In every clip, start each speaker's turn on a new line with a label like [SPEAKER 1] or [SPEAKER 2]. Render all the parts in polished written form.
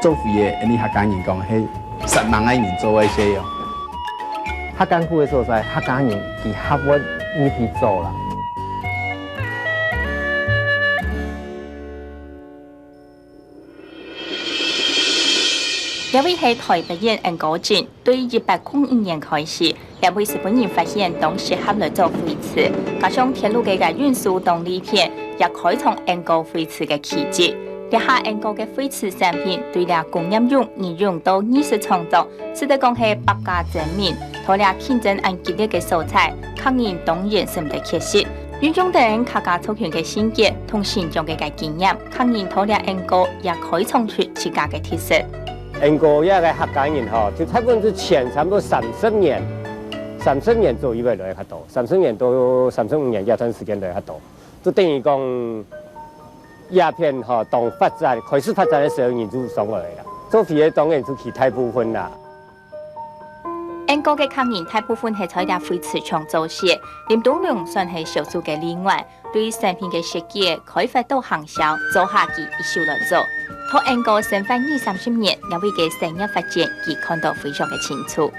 [SPEAKER 1] 做肥的，你客家人讲，迄10万个人做的些哟。
[SPEAKER 2] 较艰苦的所在，客家人伫合约你去做啦。
[SPEAKER 3] 这位是台北人恩高进，对1801年开始，两位日本人发现当时合来做飞瓷，加上铁路嘅运输动力片，也开创恩高飞瓷嘅奇迹。这下恩高嘅飞瓷产品，对了工业用、应用到艺术创作，使得讲係百家争鸣，除了竞争按激烈嘅素材，客人當然是唔得缺失。运用等客家族群嘅先結同現狀嘅經驗，客人除了恩高，也開創出自家嘅特色。
[SPEAKER 2] 英國一個客家人吼，就差不多前差不多30年左右來較多，30年到35年這段時間來較多，就等於講鴉片吼當發展開始發展的時候，人就上來啦。做肥的當然就其他部分啦。
[SPEAKER 3] 英國嘅客人大部分係在啲廢瓷廠做事，林東龍算係少數嘅例外。對產品嘅設計、開發到行銷，做下佢一手來做。托英國生活20-30年，兩位嘅產業發展，佢看到非常嘅清楚。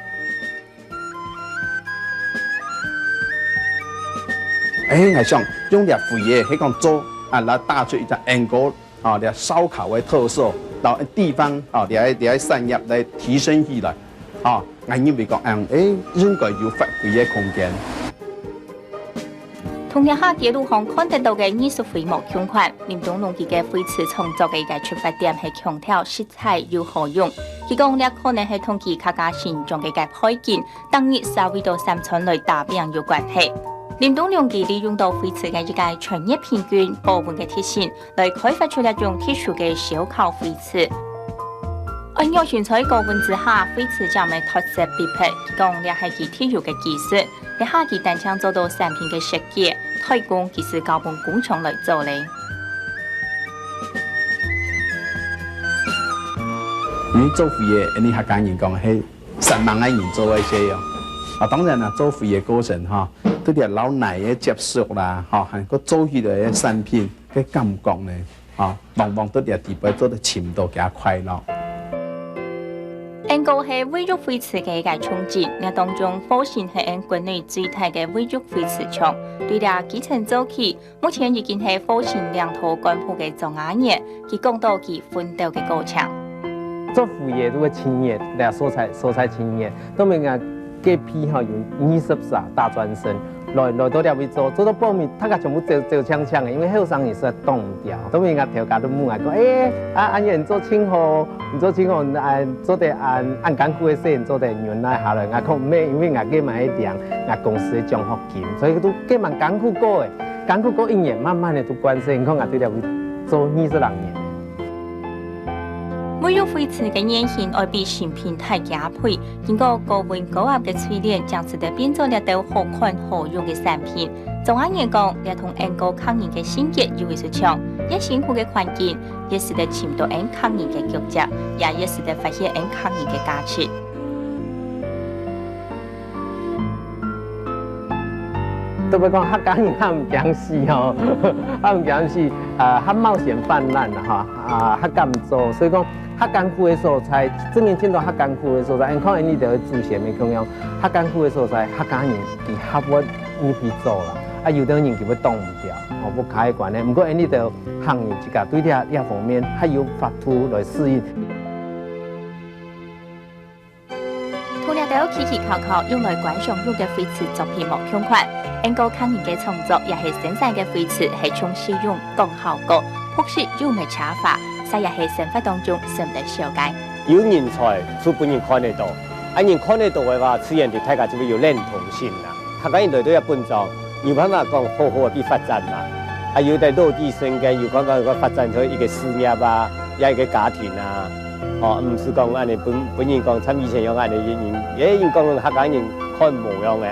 [SPEAKER 1] 我想用啲肥嘅，喺講做來打出一隻英國啲燒烤嘅特色，到地方啲產業來提升起來。我認為講應該有發揮嘅空間。
[SPEAKER 3] 同日下鐵路上看得到嘅藝術飛模胸款，林東龍佢嘅廢瓷創作嘅一個出發點係強調色彩要好用。佢講呢可能係同佢客家形狀嘅配件，當日稍微到三川來打病有關係。林東龍佢利用到廢瓷嘅一個專業平均保溫嘅特性，來開發出一種特殊嘅燒烤廢瓷。按照選材高溫之下，廢瓷將咪特色必配。佢講呢係佢特有嘅技術。一下佢單槍做到產品嘅設計，推廣其實交幫工廠來做咧。
[SPEAKER 1] 因為做肥嘅，你客家人講係10萬個人做嘅些喲。當然啦，做肥嘅過程對啲老奶嘅接觸啦，係個做起來嘅產品嘅感覺咧，往往對啲地方做得深度加快樂。
[SPEAKER 3] 英國係衛浴廢瓷嘅一個衝擊，呢當中火線係因國內最大嘅衛浴廢瓷廠，對了基層做起，目前已經係火線兩套幹部嘅總額年，佢講到佢奮鬥嘅過程。
[SPEAKER 2] 做副業都會青葉，嚟蔬菜青葉，都明啊幾批用20大專生來到了位做到報名，大家全部做槍槍嘅，因為後生也實在擋唔掉，都明啊調價都冇講，安人做清河，唔做清河，做得按艱苦嘅事，做得原來下來，講唔咩，因為我計埋一點，我公司嘅獎學金，所以都計蠻艱苦過嘅，艱苦過1年，慢慢的都關心，講我對了位做20來年。
[SPEAKER 3] 衛浴廢瓷嘅原型愛比新品太加倍，經過高溫高壓嘅淬煉，將使得變做一道好看好用嘅產品。總而言講，也同英國客人嘅性格有為所長，也辛苦嘅環境，也使得潛到因客人嘅腳跡，也使得發現因客人嘅價值。
[SPEAKER 2] 特別講客家人較唔驚死吼，較唔驚死，較冒險泛濫啦嚇，較敢做，所以講。較艱苦的所在，證明見到較艱苦的所在，因可能你就會注寫咩咁樣。較艱苦的所在，客家人佢合約你去做啦，有啲人佢會擋唔掉，不開關咧。不過你就行業一個對呢方面還有法度來適應。
[SPEAKER 3] 塗料到起靠靠用來觀賞用嘅廢瓷作品模胸款，英國客人嘅創作也係生產嘅廢瓷係從使用講效果，樸實又唔差法。也係生活當中甚得了解。
[SPEAKER 2] 有人才，就本人看得到。人看得到嘅話，自然對大家就會有認同性啦。客家人來到一本狀，有辦法講好好嘅發展啦。有在落地生根，有辦法發展出一個事業啊，一個家庭啊。唔是講本人講，參以前有人講客家人看模樣嘅